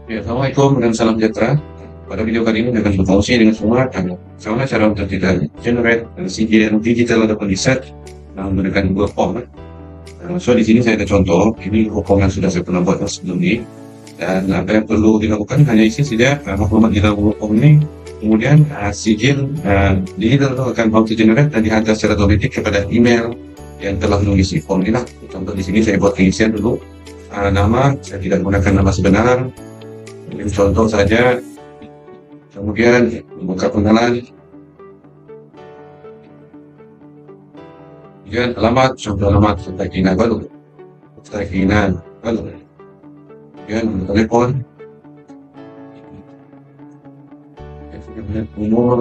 Ya, Assalamualaikum dan salam sejahtera. Pada video kali ini akan berfungsi dengan semua bagaimana cara untuk kita generate CGN digital ataupun di set menggunakan Google Form. So di sini saya ada contoh, ini form yang sudah saya pernah buat sebelum ini. Dan apa yang perlu dilakukan hanya isi saja maklumat di dalam Google Form ini. Kemudian sijil digital itu akan auto generate dan dihantar secara otomatis kepada email yang telah mengisi form ini lah. Contoh di sini saya buat pengisian dulu nama, saya tidak gunakan nama sebenar. Ini contoh saja, kemudian membuka pengenalan, kemudian alamat, contoh alamat serta keinginan baru, kemudian nomor telepon, umur,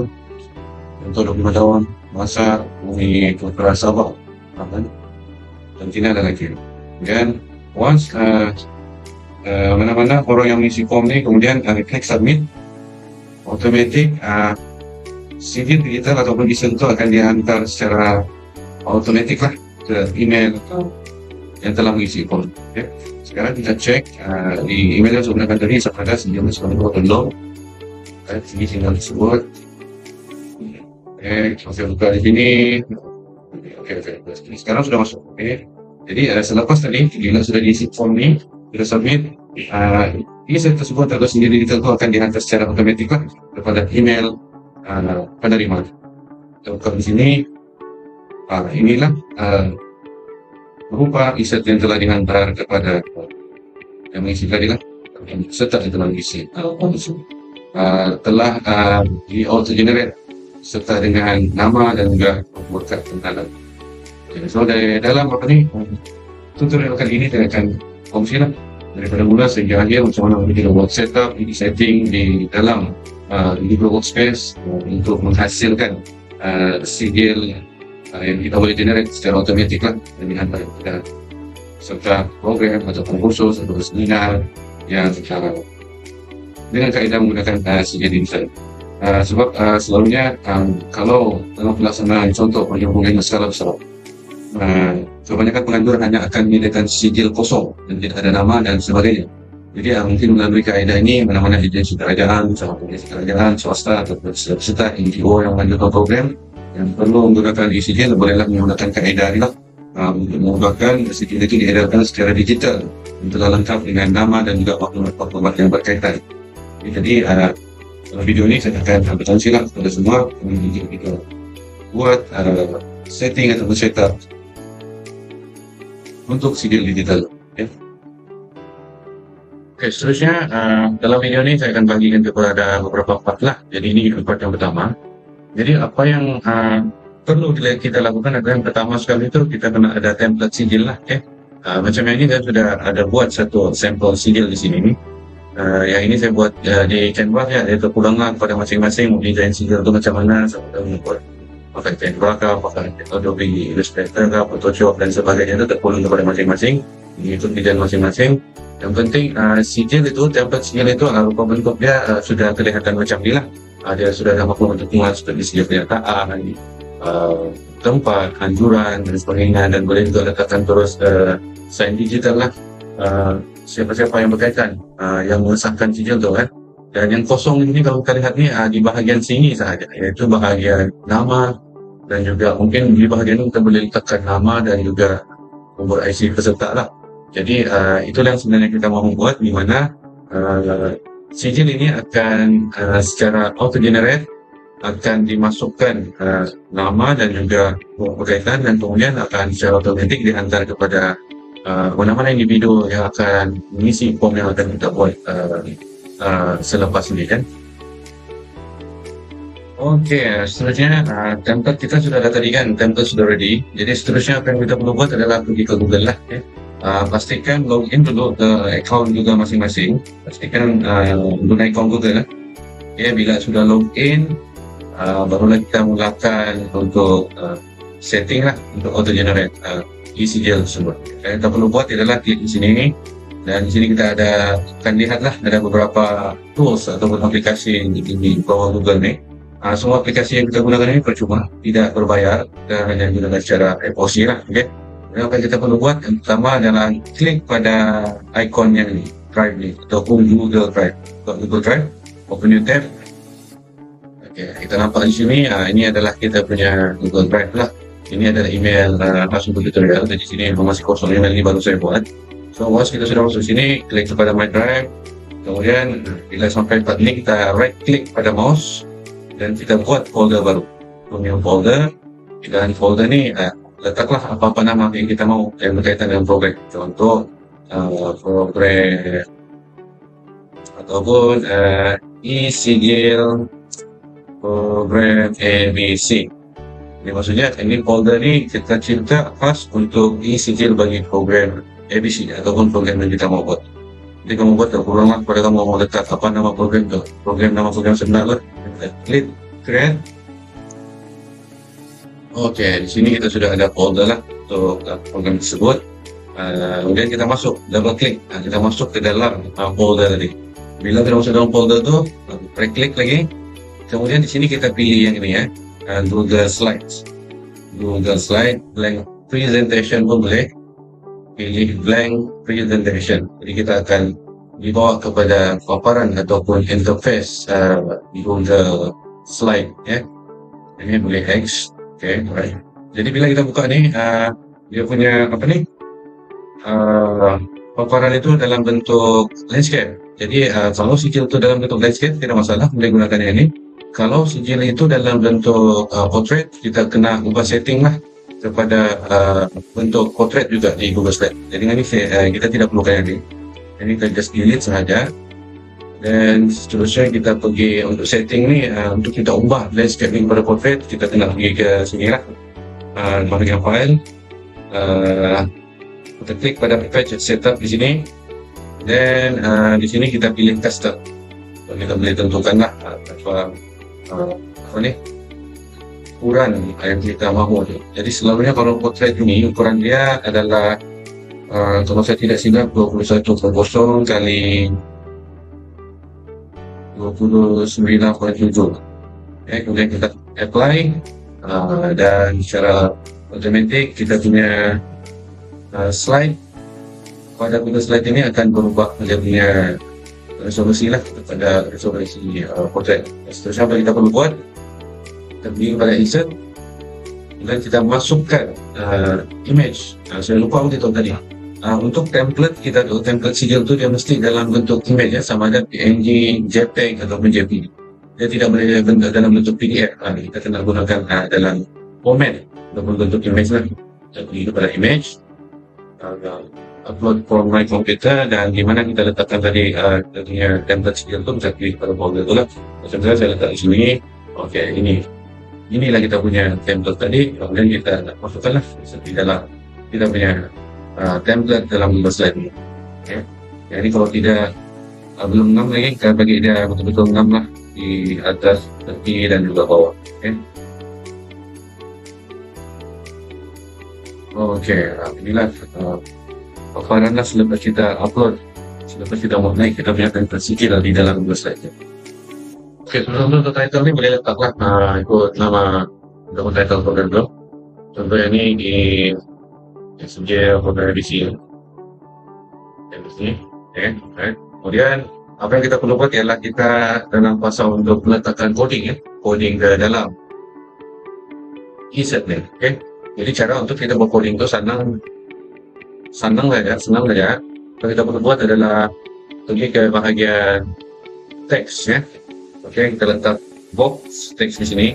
contoh 25 tahun, masa, bumi, kerasa apa, dan sini ada lagi. Kemudian once mana-mana orang yang mengisi form ini kemudian klik submit, otomatis CV digital ataupun desain itu akan dihantar secara otomatis lah ke email yang telah mengisi form. Okay. Sekarang kita cek di email yang sudah tadi apakah sejauh ini belum. Ini sinyal tersebut. Oke, buka di sini. Oke. Sekarang sudah masuk. Oke. Jadi selepas tadi bila sudah diisi form ini, sudah submit, email tersebut atau sendiri digital itu akan dihantar secara otomatis kepada email penerima. Kalau di sini inilah berupa isi yang telah dihantar kepada yang mengisi tadi lah, serta yang telah mengisi telah di auto generate serta dengan nama dan juga nomor kad pengenalan. So dari dalam tutorial kali ini saya akan fungsi lah daripada mula sehingga akhir macam mana kita buat setup, ini setting di dalam Google Workspace untuk menghasilkan sigil yang kita boleh generate secara otomatis lah dan dihantar kepada serta program ataupun kursus atau seminar yang secara dengan kaedah menggunakan sigil digital. Sebab selalunya kalau dalam pelaksanaan contoh penghubungan skala besar, kebanyakan pengajuan hanya akan menyediakan sijil kosong dan tidak ada nama dan sebagainya. Jadi mungkin melalui kaedah ini mana-mana agensi kerajaan, swasta atau peserta NGO yang melanjutkan program yang perlu menggunakan sijil bolehlah menggunakan kaedah ini lah untuk memudahkan sijil itu diedarkan secara digital untuk lengkap dengan nama dan juga maklumat-maklumat yang berkaitan. Jadi dalam video ini saya akan berkongsi lah kepada semua untuk kita buat setting atau setup untuk sigil digital. Okay. Oke, seterusnya dalam video ini saya akan bagikan kepada beberapa part lah. Jadi ini part yang pertama. Jadi apa yang perlu kita lakukan adalah yang pertama sekali itu kita kena ada template sigil lah. Okay. Macam yang ini saya sudah ada buat satu sampel sigil di sini. Yang ini saya buat di Canva ya, dia terpulanglah kepada masing-masing mau desain sigil itu macam mana, membuat pakai Canva kah, pakai Adobe Illustrator kah, Photoshop dan sebagainya itu terpulang kepada masing-masing. Itu desain masing-masing. Yang penting sigil itu, template sigil itu rupa bentuknya sudah kelihatan macam ni lah. Dia sudah ada maklumat dukungan seperti sigil pernyataan, tempat, anjuran dan sebagainya, dan boleh juga letakkan terus sign digital lah. Siapa-siapa yang berkaitan yang mengesahkan sigil tu kan. Dan yang kosong ini kalau kita lihat ni di bahagian sini sahaja, iaitu bahagian nama dan juga mungkin di bahagian ini kita boleh letakkan nama dan juga nombor IC peserta lah. Jadi itulah yang sebenarnya kita mau membuat, di mana sigil ini akan secara auto generate akan dimasukkan nama dan juga berkaitan, dan kemudian akan secara otomatis dihantar kepada mana-mana individu yang akan mengisi form yang akan kita buat selepas ini kan. Oke, seterusnya template kita sudah ada tadi kan, template sudah ready. Jadi seterusnya apa yang kita perlu buat adalah pergi ke Google lah. Pastikan login dulu ke account juga masing-masing. Pastikan guna account Google lah. Bila sudah login, barulah kita mulakan untuk setting lah untuk auto generate sigil tersebut. Yang kita perlu buat adalah klik di sini, dan di sini kita akan lihatlah ada beberapa tools ataupun aplikasi di bawah Google ni. Semua aplikasi yang kita gunakan ini percuma, tidak berbayar, dan hanya digunakan secara FOC lah. Okay? Apa yang kita perlu buat yang pertama adalah klik pada ikon yang ini. Drive ni ataupun Google Drive. Google Drive, open new tab. Okay, kita nampak di sini, ini adalah kita punya Google Drive lah. Ini adalah email langsung tutorial. Jadi sini masih kosong, email ini baru saya buat. So once kita sudah masuk sini, klik kepada My Drive. Kemudian bila sampai part ni, kita right click pada mouse dan kita buat folder baru. New folder. Dan folder ni letaklah apa-apa nama yang kita mau yang berkaitan dengan program. Contoh program ataupun e-sigil program ABC. Ini maksudnya ini folder ni kita cipta khas untuk e-sigil bagi program ABC ataupun program yang kita mau buat. Jadi kamu buat program pada kamu mau letak apa nama program tu, nama program sebenar lah. Kita klik create. Okey, di sini kita sudah ada folder lah untuk program tersebut. Kemudian kita masuk, double klik, kita masuk ke dalam folder tadi. Bila kita masuk dalam folder tu, right click lagi. Kemudian di sini kita pilih yang ini ya, Google Slides. Google Slide, blank presentation pun boleh. Pilih blank presentation. Jadi kita akan dibawa kepada paparan ataupun interface Google Slide ya. Ini boleh X. Okay, right. Jadi bila kita buka ni, dia punya apa ni? Paparan itu dalam bentuk landscape. Jadi kalau sijil itu dalam bentuk landscape tidak masalah, boleh gunakan yang ini. Kalau sijil itu dalam bentuk portrait, kita kena ubah setting lah kepada bentuk portrait juga di Google Slide. Jadi ini kita tidak perlukan yang ini. Ini kita just delete sahaja. Dan seterusnya kita pergi untuk setting ni, untuk kita ubah landscape ni kepada portrait, kita kena pergi ke sini lah. Bahagian file. Kita klik pada patch setup di sini. Dan di sini kita pilih custom. Kita boleh tentukan lah apa ni ukuran yang kita mahu. Jadi selalunya kalau portrait ini ukuran dia adalah kalau saya tidak silap 21.0 kali 29.7. Kemudian kita apply dan secara otomatik kita punya slide pada Google Slide ini akan berubah menjadi resolusi lah kepada resolusi portrait. Seterusnya apa kita perlu buat, kita pergi kepada insert dan kita masukkan image. Saya lupa beritahu tadi, untuk template kita tu, template sijil tu dia mesti dalam bentuk image ya, sama ada PNG, JPEG ataupun JPG. Dia tidak boleh dalam bentuk PDF. Kita kena gunakan dalam format ataupun bentuk image lah. Kita pergi kepada image, upload from my computer, dan di mana kita letakkan tadi punya template sijil tu, kita pilih pada folder tu lah. Macam saya letak di sini. Okey, inilah kita punya template tadi. Kemudian kita masukkanlah di dalam kita punya template dalam Google Slide ni. Okay. Yang ini kalau tidak belum ngam lagi, kita bagi dia betul-betul ngam lah di atas, tepi dan juga bawah. Okay. Inilah paparan lah selepas kita upload, selepas kita mau naik kita punya template sijil di dalam Google Slide. Sebelum untuk title ni boleh letaklah ikut nama untuk title program tu. Contohnya ni di sijil program ABC. Kemudian apa yang kita perlu buat ialah kita dalam fasa untuk meletakkan coding coding ke dalam insert ni. Jadi cara untuk kita buat coding tu senang saja. Yang kita perlu buat adalah pergi ke bahagian teks ya. Kita letak box teks di sini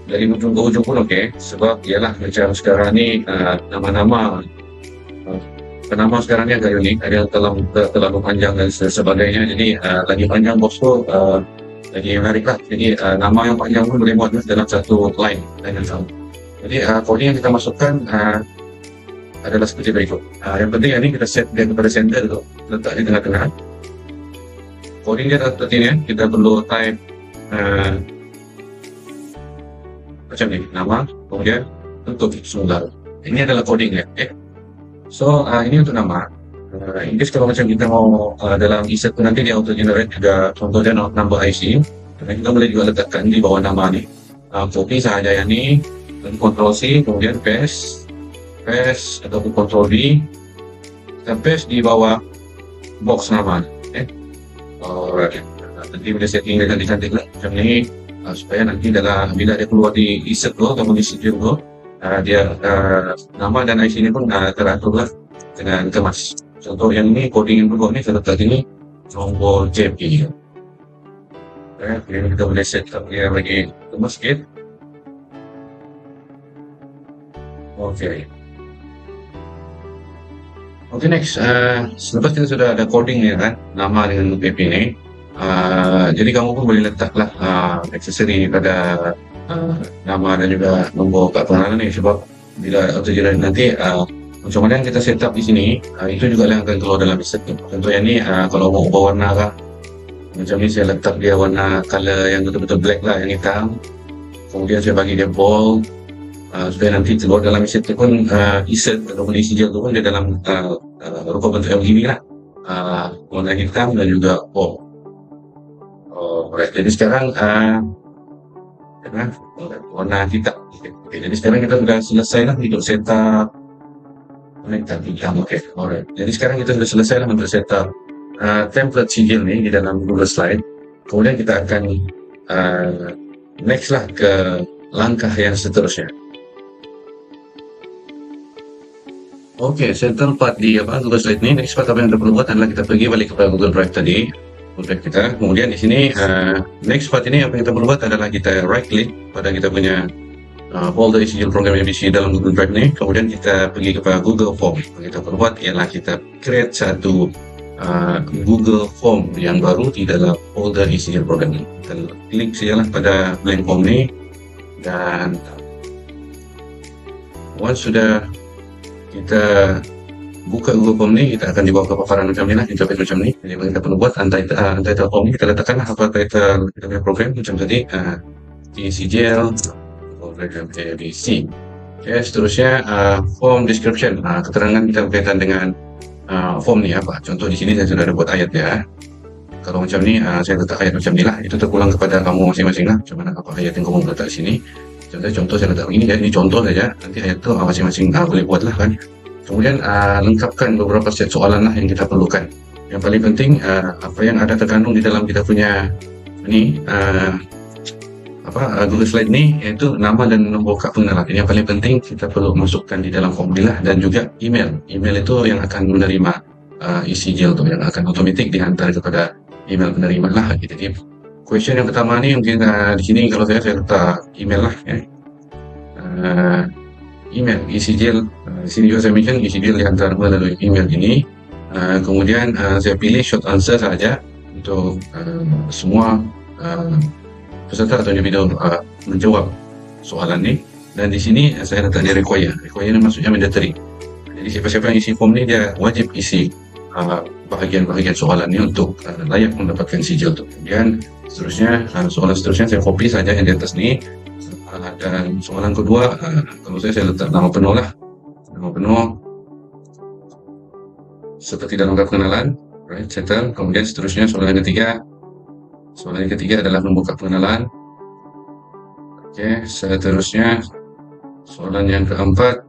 dari ujung ke ujung pun sebab ialah macam sekarang ni nama-nama penama sekarang ni agak unik, ada yang terlalu panjang dan sebagainya. Jadi lagi panjang box tu lagi menarik lah. Jadi nama yang panjang pun boleh buat dalam satu line yang sama. Jadi coding yang kita masukkan adalah seperti berikut. Yang penting ini kita set dia kepada center tu, letak di tengah-tengah. Coding dia seperti ini, kita perlu type macam ni, nama, kemudian bentuk semula. Ini adalah coding ya. So ini untuk nama. In case kalau macam kita mau dalam insert tu nanti dia auto generate juga contohnya number IC. Dan kita boleh juga letakkan di bawah nama ni. Copy sahaja yang ni, Ctrl C, kemudian paste ataupun Ctrl V. kita paste di bawah box nama. Alright. Nanti bila setting dia cantik-cantik lah macam ni, supaya nanti bila dia keluar di insert tu atau di schedule tu, dia nama dan IC ni pun teratur lah dengan kemas. Contoh yang ni coding yang berbuat ni saya letak sini nombor JP. Kita boleh set up dia bagi kemas sikit. Okay, next. Selepas kita sudah ada coding ni kan, nama dengan PP ni, jadi kamu pun boleh letaklah aksesori pada nama dan juga nombor kad pengenalan ni, sebab bila auto generate nanti macam mana yang kita set up di sini, itu juga yang akan keluar dalam set. Contohnya ni, kalau mau ubah warna kah, macam ni saya letak dia warna color yang betul-betul black lah, yang hitam. Kemudian saya bagi dia bold, supaya nanti keluar dalam set tu pun insert ataupun isi gel tu pun dia dalam rupa bentuk RGB lah, warna hitam dan juga bold. Alright, jadi sekarang warna hitam. Okay, jadi sekarang kita sudah selesai lah untuk setup hitam. Okay, alright. Jadi sekarang kita sudah selesai lah untuk setup template sigil ni di dalam Google Slide. Kemudian kita akan next lah ke langkah yang seterusnya. Oke, settle part di Google Slide ini. Next part apa yang kita perlu buat adalah kita pergi balik kepada Google Drive tadi, Google Drive kita. Kemudian di sini next part ini apa yang kita perlu buat adalah kita right click pada kita punya folder SQL program ABC dalam Google Drive ini. Kemudian kita pergi kepada Google Form. Yang kita perlu buat ialah kita create satu Google Form yang baru di dalam folder SQL program ini. Kita klik sajalah pada blank form ini, dan once sudah kita buka Google Form ni, kita akan dibawa ke paparan macam ni lah, interface macam ni. Jadi yang kita perlu buat untitled form ni, kita letakkanlah apa title kita punya program macam tadi, SQL program ABC. Okay, seterusnya form description, keterangan kita berkaitan dengan form ni apa. Contoh di sini saya sudah ada buat ayat ya. Kalau macam ni saya letak ayat macam ni lah, itu terpulang kepada kamu masing-masing lah, macam mana apa ayat yang kamu letak di sini. Contoh saya letak begini ya, ini contoh saja, nanti ayat tu masing-masing boleh buat lah kan. Kemudian lengkapkan beberapa set soalan lah yang kita perlukan. Yang paling penting apa yang ada terkandung di dalam kita punya ini Google Slide ni, iaitu nama dan nombor kad pengenalan. Ini yang paling penting kita perlu masukkan di dalam form lah, dan juga email. Email itu yang akan menerima isi gel tu, yang akan otomatik dihantar kepada email penerima lah. Jadi question yang pertama ni mungkin di sini kalau saya letak email lah ya. Email isi gel, di sini juga saya mention isi gel dihantar melalui email ini. Kemudian saya pilih short answer saja untuk semua peserta atau individu menjawab soalan ni. Dan di sini saya letak dia require ni maksudnya mandatory. Jadi siapa-siapa yang isi form ni dia wajib isi bahagian-bahagian soalan ni untuk layak mendapatkan sigil tu. Kemudian seterusnya, soalan seterusnya saya copy saja yang di atas ni, dan soalan kedua kalau saya letak nama penuh lah, nama penuh seperti dalam kad pengenalan, right, settle. Kemudian seterusnya soalan yang ketiga adalah nombor kad pengenalan. Oke, seterusnya soalan yang keempat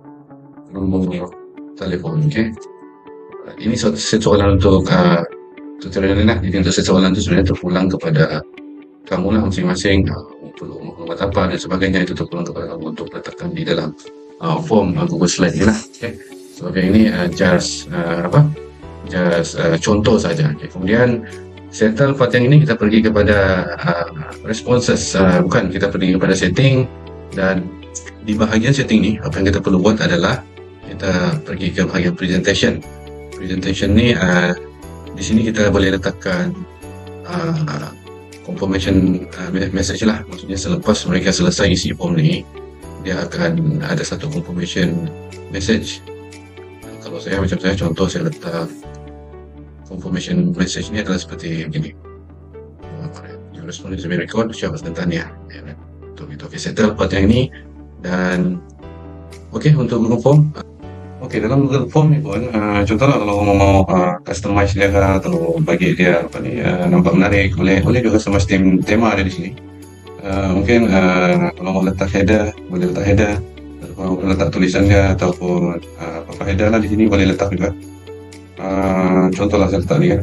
nombor telepon. Oke, ini set soalan untuk tutorial ini lah. Jadi untuk set soalan itu sebenarnya terpulang kepada kamu lah masing-masing, perlu maklumat apa dan sebagainya, itu terpulang kepada kamu untuk letakkan di dalam form Google Slide ini lah. Okay. So ini just contoh saja. Okay. Kemudian settle part yang ini kita pergi kepada responses, bukan, kita pergi kepada setting, dan di bahagian setting ni apa yang kita perlu buat adalah kita pergi ke bahagian presentation. Presentation ni di sini kita boleh letakkan confirmation message lah, maksudnya selepas mereka selesai isi form ni, dia akan ada satu confirmation message. Kalau saya macam saya contoh, saya letak confirmation message ni adalah seperti begini. Your response is being recorded, siapa tentangnya. Untuk settle part yang ini. Dan untuk Google Form. Dalam Google Form ni pun, contohnya kalau mau customize dia atau bagi dia nampak menarik, boleh juga customize tema ada di sini. Mungkin kalau mau letak header, boleh letak header. Kalau mau letak tulisannya ataupun header lah di sini boleh letak juga. Contohlah saya letak ni kan.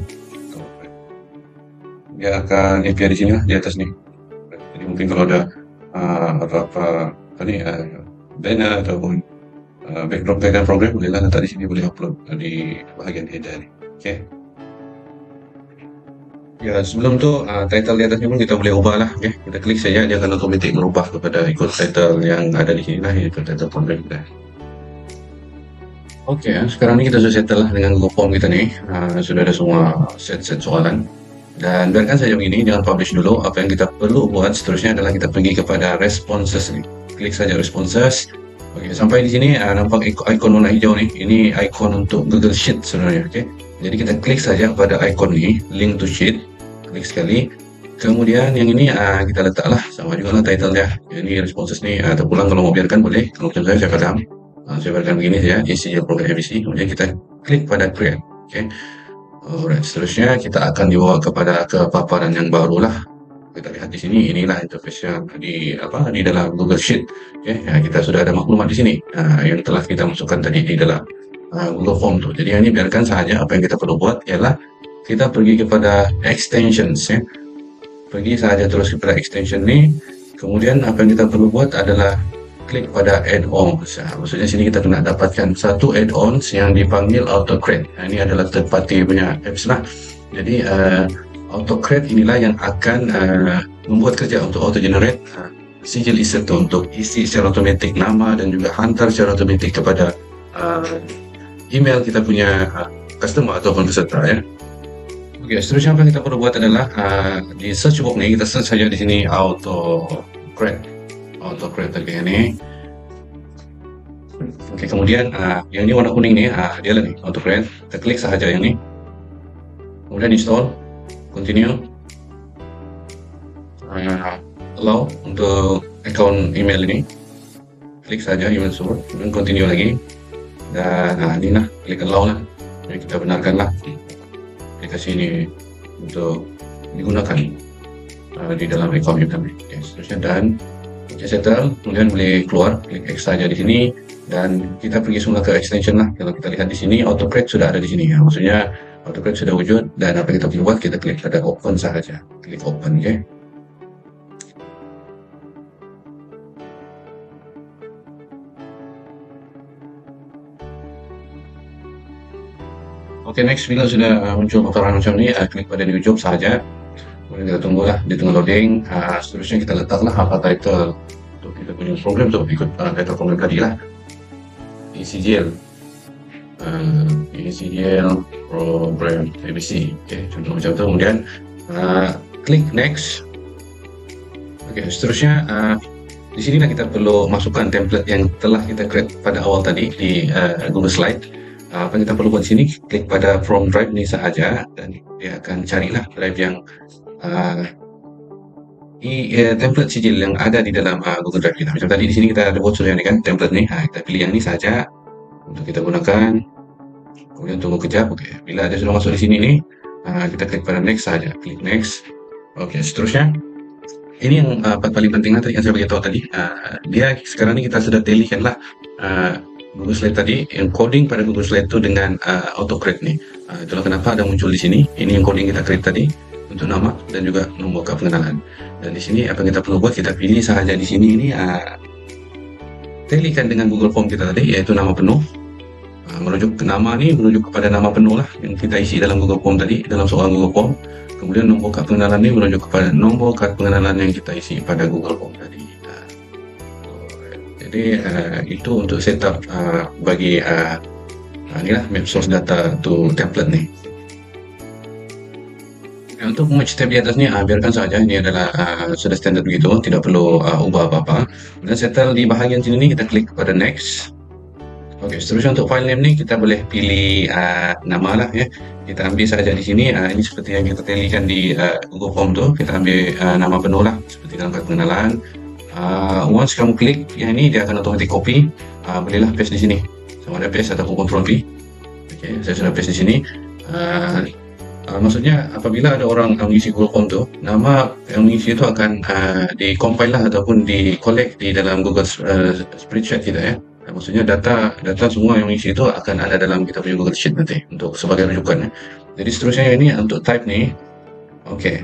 Dia akan API di sini lah, di atas ni. Jadi mungkin kalau ada apa-apa ni banner ataupun background program bolehlah letak di sini, boleh upload di bahagian header ni. Okay. Ya, sebelum tu title di atas ni pun kita boleh ubah lah. Okay. Kita klik saja, dia akan otomatik merubah kepada ikut title yang ada di sini lah, ikut title program kita. Oke, sekarang ini kita sudah settle lah dengan Google Form kita nih. Sudah ada semua set-set soalan. Dan biarkan saja begini, jangan publish dulu. Apa yang kita perlu buat seterusnya adalah kita pergi kepada responses nih. Klik saja responses. Oke, sampai di sini nampak ikon warna hijau nih. Ini ikon untuk Google Sheet sebenarnya. Oke, jadi kita klik saja pada ikon ini, link to sheet. Klik sekali. Kemudian yang ini kita letaklah sama juga lah title-nya. Ini responses nih, terpulang kalau mau biarkan boleh. Kalau macam saya padam. Saya berikan begini saja, isi program ABC, kemudian kita klik pada create. Okay. Alright, seterusnya kita akan dibawa ke paparan yang baru lah. Kita lihat di sini, inilah interface-nya di dalam Google Sheet. Okay. Ya, kita sudah ada maklumat di sini yang telah kita masukkan tadi di dalam Google Form tuh. Jadi ini biarkan saja, apa yang kita perlu buat ialah kita pergi kepada extensions ya. Pergi saja terus kepada extension ini. Kemudian apa yang kita perlu buat adalah klik pada add-ons. Maksudnya sini kita kena dapatkan satu add-ons yang dipanggil AutoCreate. Ini adalah third party punya apps lah. Jadi AutoCreate inilah yang akan membuat kerja untuk auto-generate sijil e-serta untuk isi secara otomatik nama dan juga hantar secara otomatik kepada email kita punya customer ataupun peserta ya. Oke, seterusnya apa yang kita perlu buat adalah di search box ini kita search saja di sini AutoCreate tadi ini. Oke, kemudian yang ini warna kuning nih, dia lah nih AutoCreate. Kita klik saja yang ini, kemudian install, continue, allow untuk account email ini. Klik saja email support, kemudian continue lagi, dan ini lah klik allow lah. Jadi kita benarkan lah aplikasi ini untuk digunakan di dalam account kita. Oke, seterusnya dan settle, kemudian boleh keluar, klik X saja di sini dan kita pergi semula ke extension lah. Kalau kita lihat di sini AutoCreate sudah ada di sini ya, maksudnya AutoCreate sudah wujud dan apa yang kita perlu buat kita klik pada open saja, klik open. Oke. Oke, next bila sudah muncul paparan macam ini, klik pada new job saja. Kemudian kita tunggulah, di tengah loading. Seterusnya kita letaklah apa title untuk kita punya program tuh, ikut title program tadi lah. ECGL program ABC. Oke, contoh macam itu. Kemudian klik next. Oke, seterusnya di sini kita perlu masukkan template yang telah kita create pada awal tadi di Google Slide. Apa yang kita perlu buat di sini, klik pada from drive ini saja dan dia akan carilah drive yang template sijil yang ada di dalam Google Drive kita. Macam tadi di sini kita ada buat sudah ini kan template nih. Kita pilih yang ini saja untuk kita gunakan. Kemudian tunggu kejap. Oke, bila ada sudah masuk di sini nih, kita klik pada next saja. Klik next. Oke, seterusnya ini yang paling penting tadi yang saya beritahu tadi. Dia sekarang ini kita sudah telikan lah Google Slide tadi, encoding pada Google Slide itu dengan AutoCreate nih. Itulah kenapa ada muncul di sini. Ini encoding kita create tadi untuk nama dan juga nomor kad pengenalan. Dan di sini apa yang kita perlu buat, kita pilih saja di sini ini telikan dengan Google Form kita tadi, yaitu nama penuh. Merujuk ke nama ini, merujuk kepada nama penuh lah yang kita isi dalam Google Form tadi, dalam soal Google Form. Kemudian nomor kad pengenalan ini merujuk kepada nomor kad pengenalan yang kita isi pada Google Form tadi. Jadi itu untuk setup bagi inilah map source data to template nih. Untuk match tab di atasnya biarkan saja, ini adalah sudah standar begitu, tidak perlu ubah apa-apa. Kemudian settle di bahagian sini nih, kita klik pada next. Oke, seterusnya untuk file name nih kita boleh pilih nama lah ya. Kita ambil saja di sini, ini seperti yang kita telikan di Google Form tuh, kita ambil nama penuh lah seperti dalam kad pengenalan. Once kamu klik yang ini, dia akan otomatis copy. Bolehlah paste di sini, sama ada paste ataupun Ctrl V. Oke, saya sudah paste di sini. Maksudnya apabila ada orang yang mengisi Google Form tuh, nama yang mengisi itu akan di-compile lah ataupun di-collect di dalam Google Spreadsheet kita ya. Maksudnya data semua yang isi itu akan ada dalam kita punya Google Sheet nanti untuk sebagai rujukan ya. Jadi seterusnya ini untuk type nih. Oke.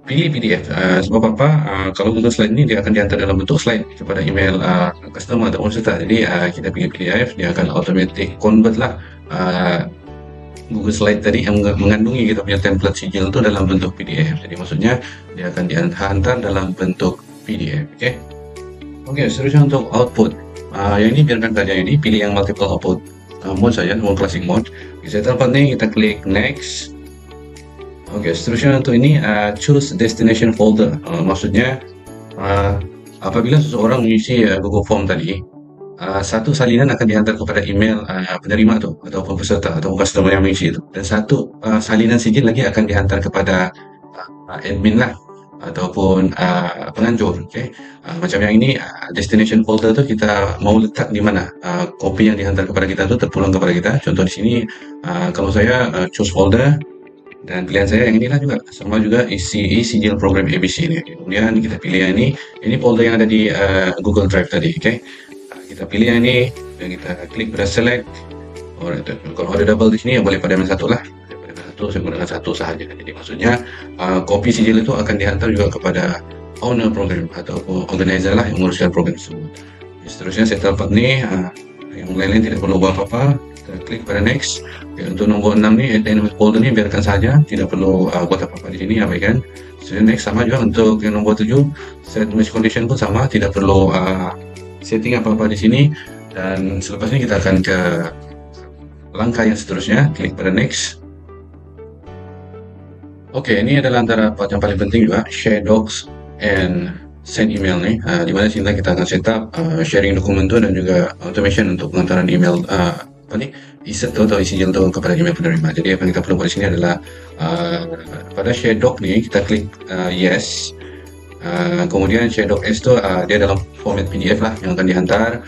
Pilih PDF. Sebab apa? Kalau Google Slide ini dia akan diantar dalam bentuk slide kepada email customer atau peserta. Jadi kita pilih PDF, dia akan automatic convert lah Google Slide tadi yang mengandungi kita punya template sijil itu dalam bentuk PDF. Jadi maksudnya dia akan dihantar dalam bentuk PDF. Oke, seterusnya untuk output. Yang ini biarkan saja ini, pilih yang multiple output mode saja, mode classic mode. Bisa tempat ini kita klik next. Oke, seterusnya untuk ini choose destination folder. Maksudnya apabila seseorang mengisi Google Form tadi, satu salinan akan dihantar kepada email penerima tuh ataupun peserta ataupun customer yang mengisi itu, dan satu salinan sijil lagi akan dihantar kepada admin lah ataupun penganjur. Macam yang ini destination folder tu kita mau letak di mana, kopi yang dihantar kepada kita tu terpulang kepada kita. Contoh di sini kalau saya choose folder, dan pilihan saya yang inilah juga sama juga isi sijil program ABC ini. Kemudian kita pilih yang ini folder yang ada di Google Drive tadi. Kita pilih yang ini dan kita klik pada select. Kalau ada double di sini ya boleh pada yang satu lah. Saya menggunakan satu sahaja. Jadi maksudnya kopi sijil itu akan dihantar juga kepada owner program ataupun organizer lah yang menguruskan program tersebut. Seterusnya saya dapat nih yang lain-lain tidak perlu buat apa-apa. Kita klik pada next. Untuk nombor 6 nih dynamic folder ini biarkan saja, tidak perlu buat apa-apa di sini, abaikan. Next sama juga untuk yang nombor 7 set mesh condition pun sama, tidak perlu setting apa-apa di sini. Dan selepas ini kita akan ke langkah yang seterusnya, klik pada next. Oke, ini adalah antara part yang paling penting juga, share docs and send email nih, di mana sini kita akan setup sharing dokumen itu dan juga automation untuk pengantaran email isi atau isi jildo kepada email penerima. Jadi apa yang kita perlu pada sini adalah pada share doc nih kita klik yes. Kemudian share doc S itu dia dalam format PDF lah yang akan dihantar.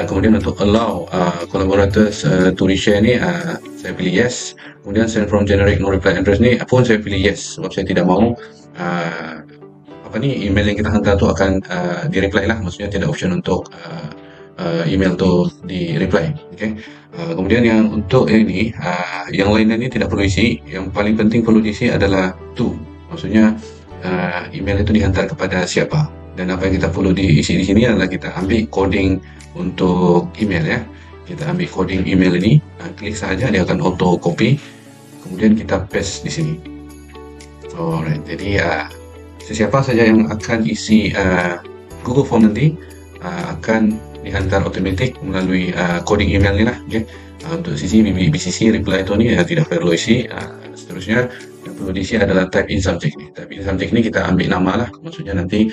Kemudian untuk allow collaborators to reshare ni saya pilih yes. Kemudian send from generic no reply address ni pun saya pilih yes, sebab saya tidak mahu email yang kita hantar tu akan di reply lah, maksudnya tidak option untuk email tu di reply. Kemudian yang untuk ini yang lainnya ini tidak perlu isi. Yang paling penting perlu diisi adalah to, maksudnya email itu dihantar kepada siapa, dan apa yang kita perlu diisi di sini adalah kita ambil coding untuk email ya. Kita ambil coding email ini, klik saja dia akan auto copy, kemudian kita paste di sini. Alright, jadi siapa saja yang akan isi Google Form nanti akan dihantar otomatis melalui coding email ini lah. Untuk sisi BCC reply itu ni tidak perlu isi. Seterusnya yang perlu diisi adalah type in subject ni. Type in subject ni kita ambil nama lah, maksudnya nanti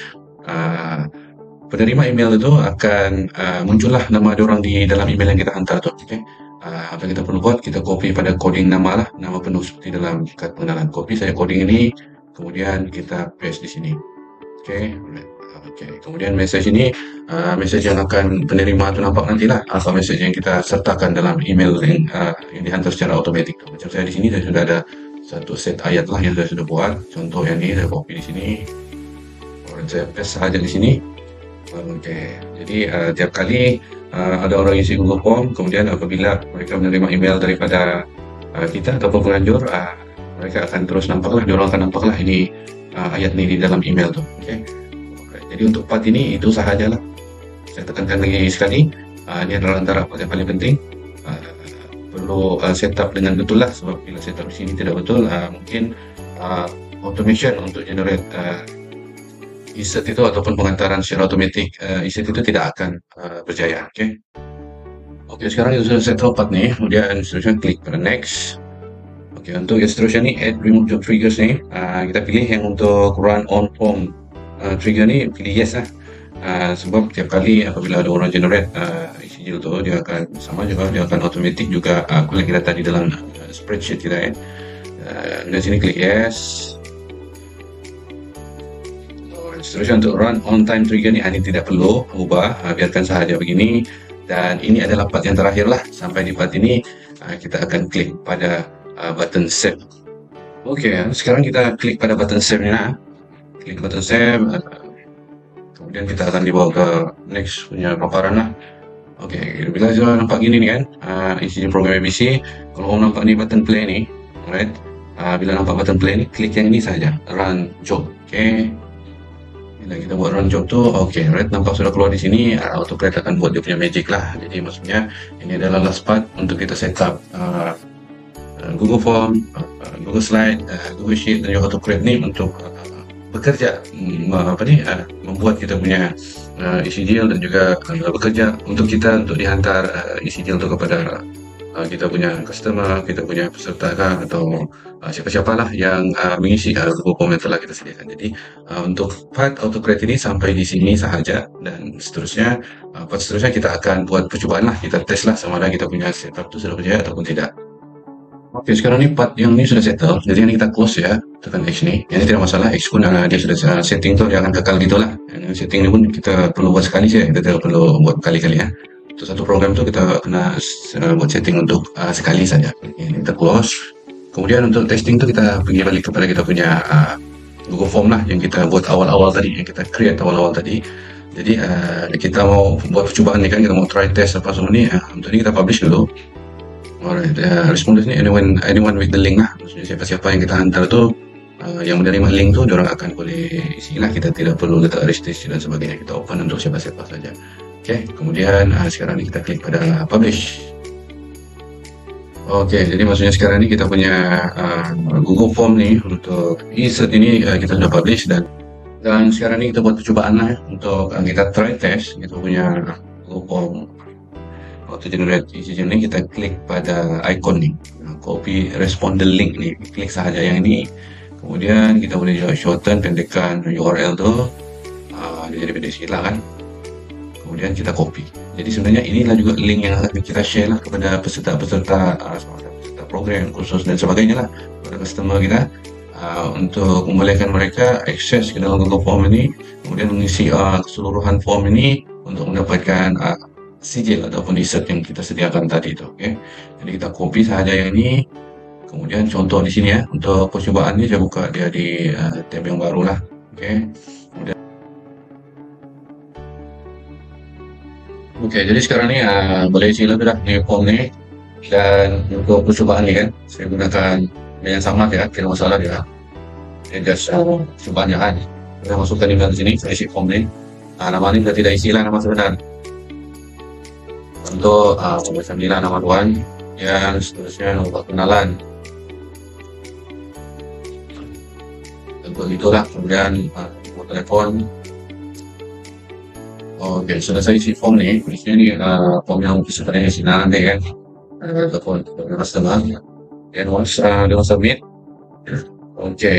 penerima email itu akan muncullah nama diorang di dalam email yang kita hantar tu. Apa yang kita perlu buat, kita copy pada coding nama lah, nama penuh seperti dalam kad pengenalan. Copy saya coding ini, kemudian kita paste di sini. Kemudian message ini message yang akan penerima itu nampak nantilah, apa message yang kita sertakan dalam email yang dihantar secara otomatis. Macam saya di sini saya sudah ada satu set ayat lah yang saya sudah buat. Contoh yang ini saya copy di sini, kemudian saya paste saja di sini. Jadi tiap kali ada orang isi Google Form, kemudian apabila mereka menerima email daripada kita ataupun penganjur, mereka akan terus nampaklah, diorang akan nampaklah ini ayat ini di dalam email tuh. Jadi untuk part ini itu sahajalah. Saya tekankan lagi sekali, ini adalah antara part yang paling penting. Perlu setup dengan betul lah, sebab bila setup di sini tidak betul, mungkin automation untuk generate insert itu ataupun pengantaran secara otomatis insert itu tidak akan berjaya. Sekarang itu sudah saya tepat nih, kemudian seterusnya klik pada next. Untuk yang seterusnya nih add remove job triggers nih, kita pilih yang untuk run on form trigger ni pilih yes lah. Sebab tiap kali apabila ada orang generate isi jil tu, dia akan sama juga, dia akan otomatis juga collect data di dalam spreadsheet kita dan sini klik yes. Seterusnya untuk run on time trigger ni tidak perlu ubah, biarkan sahaja begini. Dan ini adalah part yang terakhir lah. Sampai di part ini kita akan klik pada button save. Sekarang kita klik pada button save ni lah. Klik button save, kemudian kita akan dibawa ke next punya paparan lah. Oke, bila sudah nampak gini nih kan, isi program ABC. Kalau kamu nampak ni button play ni, alright. Bila nampak button play ni, klik yang ini saja, run job. Oke. Bila kita buat run job tu, oke, right, nampak sudah keluar di sini. AutoCAD akan buat dia punya magic lah. Jadi maksudnya ini adalah last part untuk kita setup Google Form, Google Slide, Google Sheet dan juga AutoCAD ni untuk bekerja, membuat kita punya isi deal dan juga bekerja untuk kita untuk dihantar isi deal tu kepada kita punya customer, kita punya peserta kah, atau siapa-siapalah yang mengisi Google Form yang telah kita sediakan. Jadi untuk part AutoCAD ini sampai di sini sahaja, dan seterusnya part seterusnya kita akan buat percubaan lah, kita test lah sama ada kita punya setup tu sudah berjaya ataupun tidak. Oke, sekarang ini part yang ini sudah settle, jadi ini kita close ya, tekan X nih. Ini tidak masalah, X pun dia sudah setting tuh, dia akan kekal gitulah. Setting ini pun kita perlu buat sekali saja, kita tidak perlu buat kali-kali ya. Untuk satu program itu kita kena buat setting untuk sekali saja. Ini kita close. Kemudian untuk testing itu kita pergi balik kepada kita punya Google Form lah, yang kita buat awal-awal tadi, yang kita create awal-awal tadi. Jadi kita mau buat percubaan nih kan, kita mau try test apa semua nih. Untuk ini kita publish dulu. Alright, responders ni anyone with the link lah. Maksudnya siapa-siapa yang kita hantar tu, yang menerima link tu, diorang akan boleh isi lah. Kita tidak perlu letak restriction dan sebagainya. Kita open untuk siapa-siapa saja. Okay, kemudian sekarang ni kita klik pada publish. Okay, jadi maksudnya sekarang ni kita punya Google Form ni untuk insert ini kita sudah publish, dan sekarang ni kita buat percubaan lah untuk kita try test kita punya Google Form auto generate isi ni. Kita klik pada icon ni, copy responder link ni, klik sahaja yang ini. Kemudian kita boleh juga shorten, pendekkan URL tu, dia jadi pendek sikit lah kan. Kemudian kita copy. Jadi sebenarnya inilah juga link yang akan kita share lah kepada peserta-peserta program, kursus dan sebagainya lah, kepada customer kita, untuk membolehkan mereka akses ke dalam Google Form ini, kemudian mengisi keseluruhan form ini untuk mendapatkan sijil ataupun insert yang kita sediakan tadi itu. Okay? Jadi kita copy sahaja yang ini, kemudian contoh di sini ya, untuk percobaan ini saya buka dia di tab yang baru lah. Oke, jadi sekarang ni boleh isi lebih dah ni form ni, dan untuk percobaan ni kan saya gunakan yang sama ya, tidak masalah dia. Just percobaan je kan. Saya masukkan email di sini, saya isi form ni. Nama ni kita tidak isilah nama sebenar. Untuk pembahasan nilai nama tuan, yang seterusnya nomor kenalan. Tentu itulah, kemudian nomor telepon. Oke, sudah saya isi form ni. Di sini form yang sebenarnya isi nanti kan. Telepon customer. Dan once dia submit, oke,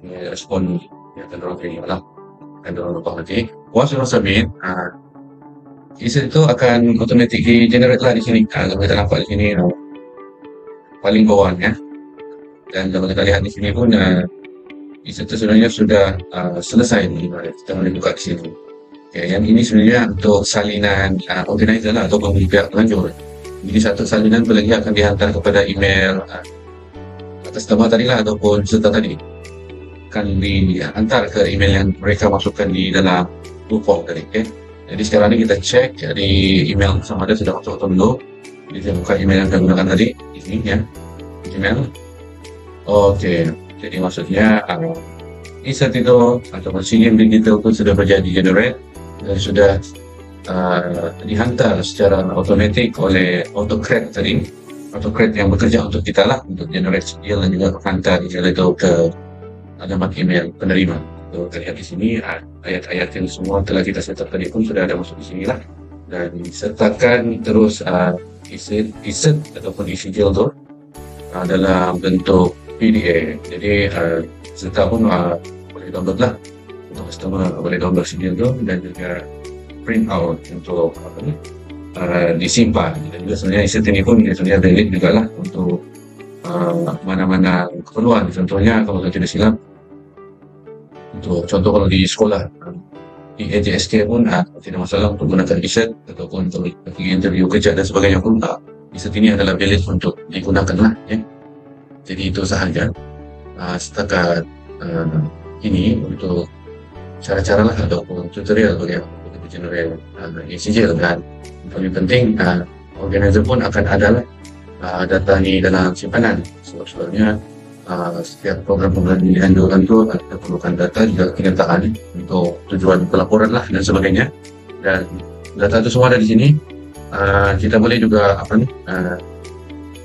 ini respon yang cenderung terima lah, cenderung lupa nanti. Once dia submit, isi itu akan otomatis di generate lah di sini. Kalau kita nampak di sini paling bawahnya, dan kalau kita lihat di sini pun isi itu sebenarnya sudah selesai. Kita boleh buka di sini. Okay, yang ini sebenarnya untuk salinan organizer lah ataupun pihak pelanjur. Jadi satu salinan lagi akan dihantar kepada email customer tadi lah ataupun peserta tadi, akan dihantar ke email yang mereka masukkan di dalam Google Form tadi. Okay? Jadi sekarang ini kita cek di email sama ada sudah masuk atau belum. Jadi saya buka email yang saya gunakan tadi, di sini ya, email. Oke, jadi maksudnya insert itu ataupun singing digital itu sudah berjadi generate dan sudah dihantar secara otomatis oleh AutoCAD tadi. AutoCAD yang bekerja untuk kita lah, untuk generate deal dan juga hantar email itu ke alamat email penerima. Kita lihat di sini ayat-ayat yang semua telah kita setup tadi pun sudah ada masuk di sini lah, dan sertakan terus insert ataupun isi deal tu dalam bentuk PDF. Jadi serta pun boleh download lah, untuk customer boleh download isi deal tu dan juga print out untuk disimpan. Dan juga sebenarnya insert ini pun sebenarnya valid juga lah untuk mana-mana keperluan. Contohnya kalau saya tidak silap, untuk contoh kalau di sekolah di AJSK pun tidak masalah untuk gunakan insert, ataupun untuk interview kerja dan sebagainya pun insert ini adalah valid untuk digunakan lah ya. Jadi itu sahaja setakat ini untuk cara-cara lah ataupun tutorial bagaimana kita generate sijil kan. Paling penting organizer pun akan ada data ni dalam simpanan. Sebabnya setiap program pembelajaran dianjurkan itu kita perlukan data juga kenyataan untuk tujuan pelaporan lah dan sebagainya. Dan data itu semua ada di sini. Kita boleh juga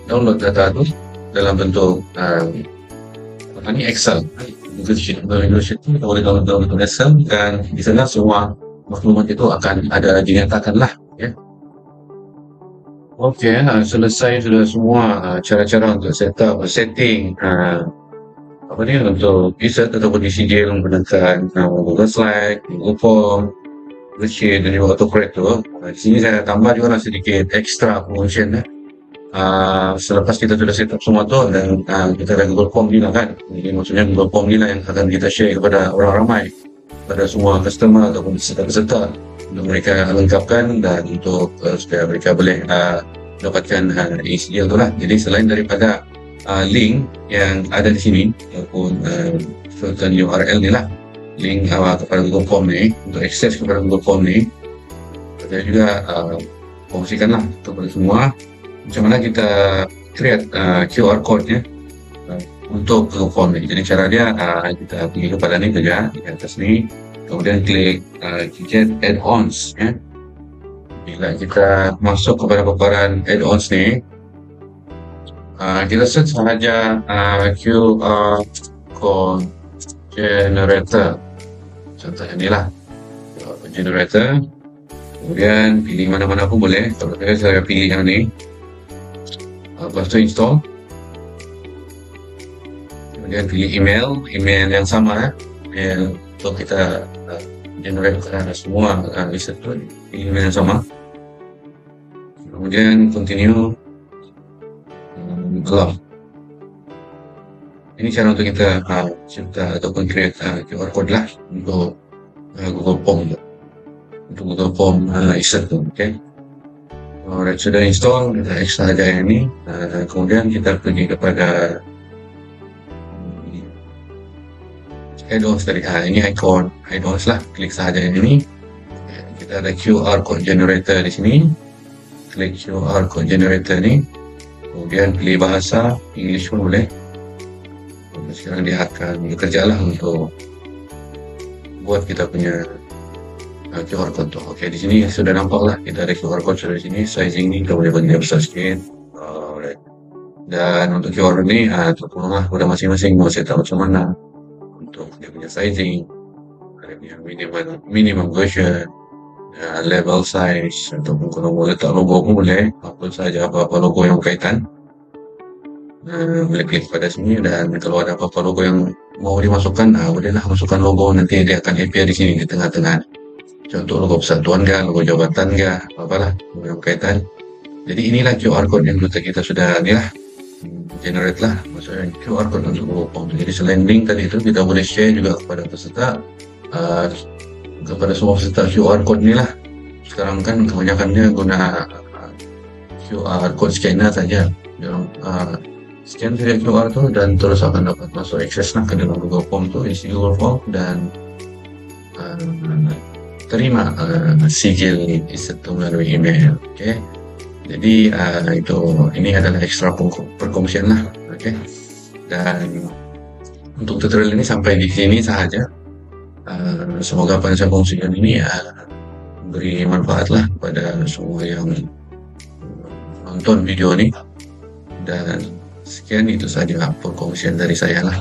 download data itu dalam bentuk Excel. Google Sheet itu kita boleh download Excel, dan di sana semua maklumat itu akan ada dinyatakan lah, ya. Oke, selesai sudah semua cara-cara untuk setting untuk insert ataupun disijil menggunakan Google Slide, Google Form, Google Sheet, dan juga autocorrect tu. Di sini saya tambah juga sedikit extra function ya. Selepas kita sudah set up semua tu, dan kita ada Google Form ni lah kan. Jadi maksudnya Google Form ni lah yang akan kita share kepada orang ramai, pada semua customer ataupun peserta-peserta, untuk mereka lengkapkan dan untuk supaya mereka boleh dapatkan sijil tu lah. Jadi selain daripada link yang ada di sini ataupun filter URL ni lah, link kepada Google Form ni, untuk akses kepada Google Form ni, saya juga kongsikan lah kepada semua macam mana kita create QR code nya untuk Google Form ni. Jadi cara dia kita pergi kepada ni saja di atas ni, kemudian klik get add-ons ya. Bila kita masuk kepada paparan add-ons ni, kita search sahaja QR code generator. Contohnya ni lah generator, kemudian pilih mana-mana pun boleh. Kalau saya pilih yang ni, lepas tu install, kemudian pilih email yang sama email untuk kita generate semua reset tu, pilih email yang sama, kemudian continue, allow. Ini cara untuk kita cipta ataupun create QR code lah untuk Google Form, untuk Google Form insert tu, okay. Alright, sudah install, kita extra saja yang ini. Kemudian kita pergi kepada add-ons tadi. Ini icon add-ons lah, klik sahaja yang ini. Kita ada QR code generator di sini. Klik QR code generator ni, kemudian pilih bahasa English pun boleh. Sekarang dia akan bekerja lah untuk buat kita punya QR code tu. Okey, di sini sudah nampak lah, kita ada QR code sudah di sini. Sizing ni kita boleh bagi besar sikit. Alright. Dan untuk QR ni terpulang lah pada masing-masing mau set up macam mana untuk dia punya sizing, dia punya minimum version, level size, ataupun kalau mau letak logo pun boleh, apa saja apa-apa logo yang berkaitan. Boleh klik pada sini, dan kalau ada apa-apa logo yang mau dimasukkan, bolehlah masukkan logo, nanti dia akan appear di sini di tengah-tengah. Contoh logo persatuan kah, logo jabatan kah, apa-apalah yang berkaitan. Jadi inilah QR code yang kita sudah generate lah, maksudnya QR code untuk Google Form. Jadi selain link tadi itu, kita boleh share juga kepada peserta, kepada semua peserta QR code ni lah. Sekarang kan kebanyakannya guna QR code scanner saja. Scan saja QR tu dan terus akan dapat masuk akses lah ke dalam Google Form tu, isi Google Form, dan terima sijil itu melalui email. Okay. Jadi ini adalah ekstra perkongsian lah. Okay. Dan untuk tutorial ini sampai di sini sahaja. Semoga apa yang saya kongsikan ini beri manfaat lah kepada semua yang nonton video ini. Dan sekian, itu saja perkongsian dari saya lah.